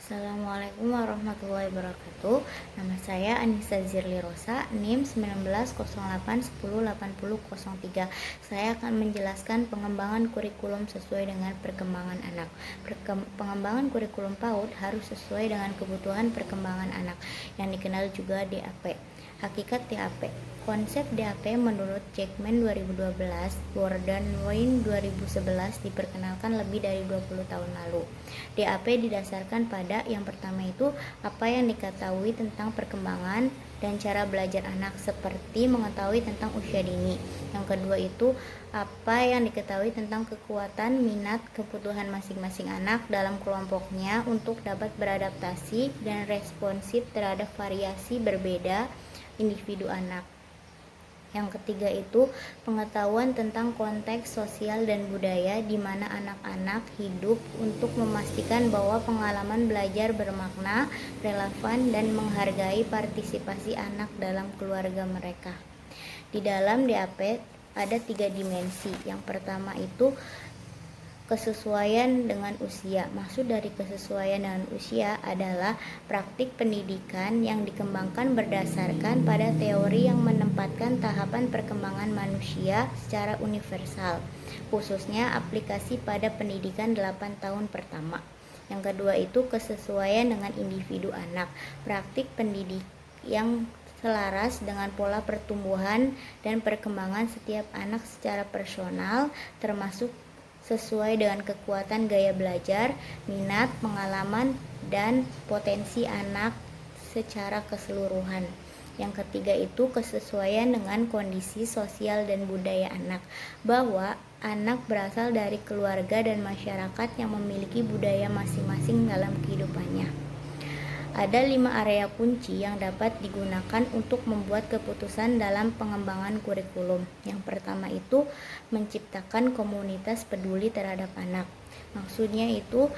Assalamualaikum warahmatullahi wabarakatuh. Nama saya Anissa Zirli Rosa, NIM 1908108003. Saya akan menjelaskan pengembangan kurikulum sesuai dengan perkembangan anak. Pengembangan kurikulum PAUD harus sesuai dengan kebutuhan perkembangan anak, yang dikenal juga DAP. Hakikat DAP. Konsep DAP menurut Jackman 2012, Gordon Wayne 2011 diperkenalkan lebih dari 20 tahun lalu. DAP didasarkan pada yang pertama itu apa yang diketahui tentang perkembangan dan cara belajar anak, seperti mengetahui tentang usia dini. Yang kedua itu apa yang diketahui tentang kekuatan, minat, kebutuhan masing-masing anak dalam kelompoknya untuk dapat beradaptasi dan responsif terhadap variasi berbeda individu anak. Yang ketiga itu pengetahuan tentang konteks sosial dan budaya di mana anak-anak hidup untuk memastikan bahwa pengalaman belajar bermakna, relevan, dan menghargai partisipasi anak dalam keluarga mereka. Di dalam DAP ada 3 dimensi. Yang pertama itu kesesuaian dengan usia. Maksud dari kesesuaian dengan usia adalah praktik pendidikan yang dikembangkan berdasarkan pada teori yang menempatkan tahapan perkembangan manusia secara universal, khususnya aplikasi pada pendidikan 8 tahun pertama. Yang kedua itu kesesuaian dengan individu anak. Praktik pendidik yang selaras dengan pola pertumbuhan dan perkembangan setiap anak secara personal, termasuk sesuai dengan kekuatan gaya belajar, minat, pengalaman, dan potensi anak secara keseluruhan. Yang ketiga itu kesesuaian dengan kondisi sosial dan budaya anak, bahwa anak berasal dari keluarga dan masyarakat yang memiliki budaya masing-masing dalam kehidupannya. Ada 5 area kunci yang dapat digunakan untuk membuat keputusan dalam pengembangan kurikulum. Yang pertama itu menciptakan komunitas peduli terhadap anak. Maksudnya itu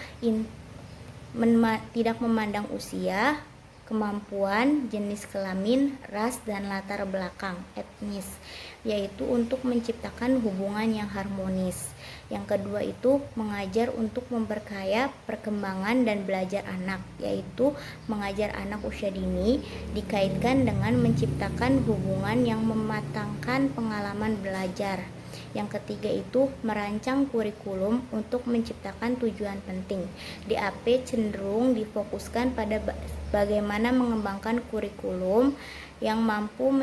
tidak memandang usia, kemampuan, jenis kelamin, ras, dan latar belakang etnis, yaitu untuk menciptakan hubungan yang harmonis. Yang kedua itu mengajar untuk memperkaya perkembangan dan belajar anak, yaitu mengajar anak usia dini dikaitkan dengan menciptakan hubungan yang mematangkan pengalaman belajar. Yang ketiga itu merancang kurikulum untuk menciptakan tujuan penting. DAP cenderung difokuskan pada bagaimana mengembangkan kurikulum yang mampu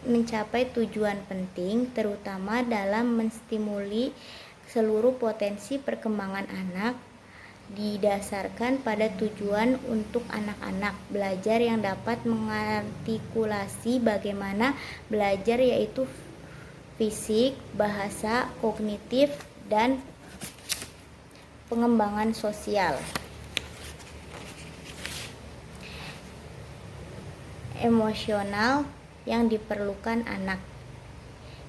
mencapai tujuan penting, terutama dalam menstimuli seluruh potensi perkembangan anak, didasarkan pada tujuan untuk anak-anak belajar yang dapat mengartikulasi bagaimana belajar, yaitu fisik, bahasa, kognitif, dan pengembangan sosial, emosional yang diperlukan anak.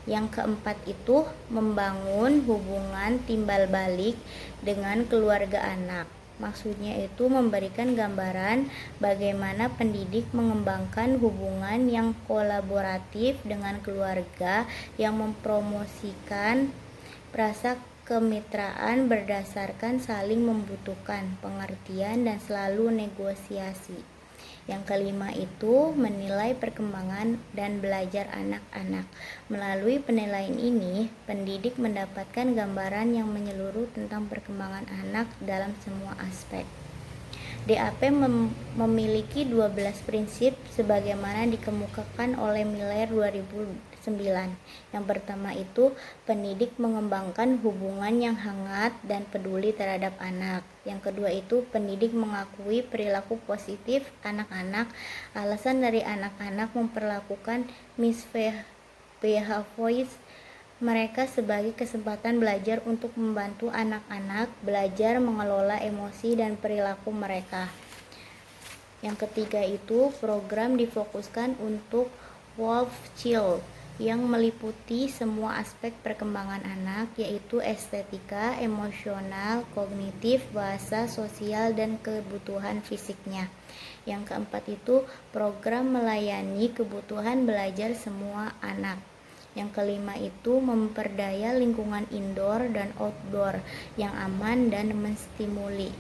Yang keempat itu membangun hubungan timbal balik dengan keluarga anak. Maksudnya itu memberikan gambaran bagaimana pendidik mengembangkan hubungan yang kolaboratif dengan keluarga yang mempromosikan rasa kemitraan berdasarkan saling membutuhkan, pengertian, dan selalu negosiasi. Yang kelima itu menilai perkembangan dan belajar anak-anak. Melalui penilaian ini, pendidik mendapatkan gambaran yang menyeluruh tentang perkembangan anak dalam semua aspek. DAP memiliki 12 prinsip sebagaimana dikemukakan oleh Miller 2009. Yang pertama itu pendidik mengembangkan hubungan yang hangat dan peduli terhadap anak. Yang kedua itu pendidik mengakui perilaku positif anak-anak. Alasan dari anak-anak memperlakukan misbehavior mereka sebagai kesempatan belajar untuk membantu anak-anak belajar mengelola emosi dan perilaku mereka. Yang ketiga itu program difokuskan untuk Wolf Child yang meliputi semua aspek perkembangan anak, yaitu estetika, emosional, kognitif, bahasa, sosial, dan kebutuhan fisiknya. Yang keempat itu program melayani kebutuhan belajar semua anak. Yang kelima itu memperdaya lingkungan indoor dan outdoor yang aman dan menstimuli.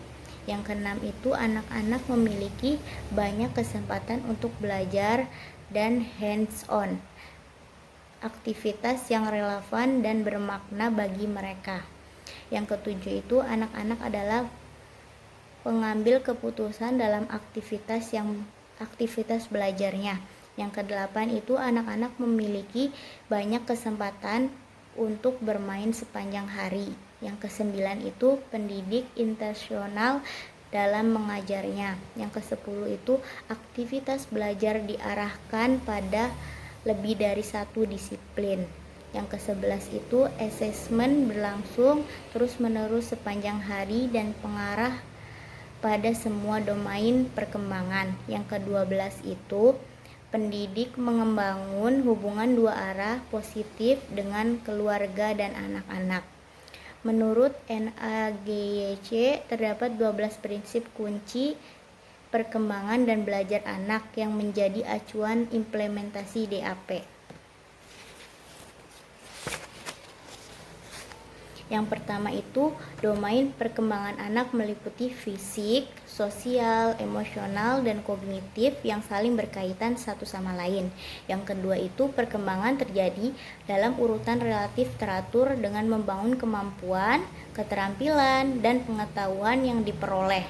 Yang keenam itu anak-anak memiliki banyak kesempatan untuk belajar dan hands-on, aktivitas yang relevan dan bermakna bagi mereka. Yang ketujuh itu anak-anak adalah pengambil keputusan dalam aktivitas belajarnya. Yang kedelapan itu anak-anak memiliki banyak kesempatan untuk bermain sepanjang hari. Yang kesembilan itu pendidik intensional dalam mengajarnya. Yang kesepuluh itu aktivitas belajar diarahkan pada lebih dari satu disiplin. Yang ke-11 itu asesmen berlangsung terus-menerus sepanjang hari dan pengarah pada semua domain perkembangan. Yang ke-12 itu pendidik membangun hubungan dua arah positif dengan keluarga dan anak-anak. Menurut NAGYC terdapat 12 prinsip kunci perkembangan dan belajar anak yang menjadi acuan implementasi DAP. Yang pertama itu domain perkembangan anak meliputi fisik, sosial, emosional, dan kognitif yang saling berkaitan satu sama lain. Yang kedua itu perkembangan terjadi dalam urutan relatif teratur dengan membangun kemampuan, keterampilan, dan pengetahuan yang diperoleh.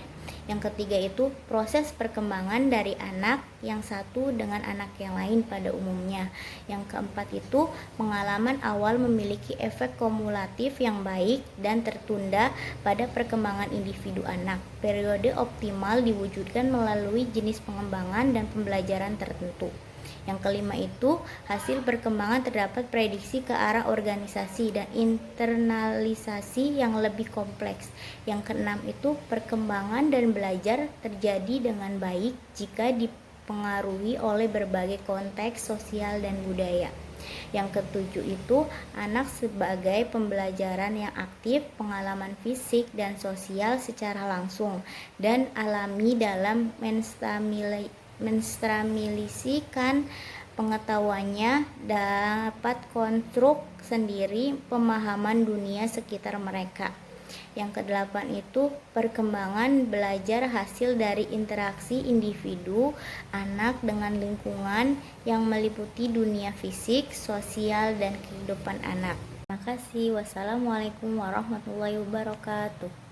Yang ketiga itu proses perkembangan dari anak yang satu dengan anak yang lain pada umumnya. Yang keempat itu pengalaman awal memiliki efek kumulatif yang baik dan tertunda pada perkembangan individu anak. Periode optimal diwujudkan melalui jenis pengembangan dan pembelajaran tertentu. Yang kelima itu hasil perkembangan terdapat prediksi ke arah organisasi dan internalisasi yang lebih kompleks. Yang keenam itu perkembangan dan belajar terjadi dengan baik jika dipengaruhi oleh berbagai konteks sosial dan budaya. Yang ketujuh itu anak sebagai pembelajaran yang aktif, pengalaman fisik dan sosial secara langsung dan alami dalam menstramilisikan pengetahuannya dapat konstruk sendiri pemahaman dunia sekitar mereka. Yang kedelapan itu perkembangan belajar hasil dari interaksi individu anak dengan lingkungan yang meliputi dunia fisik, sosial, dan kehidupan anak. Terima kasih. Wassalamualaikum warahmatullahi wabarakatuh.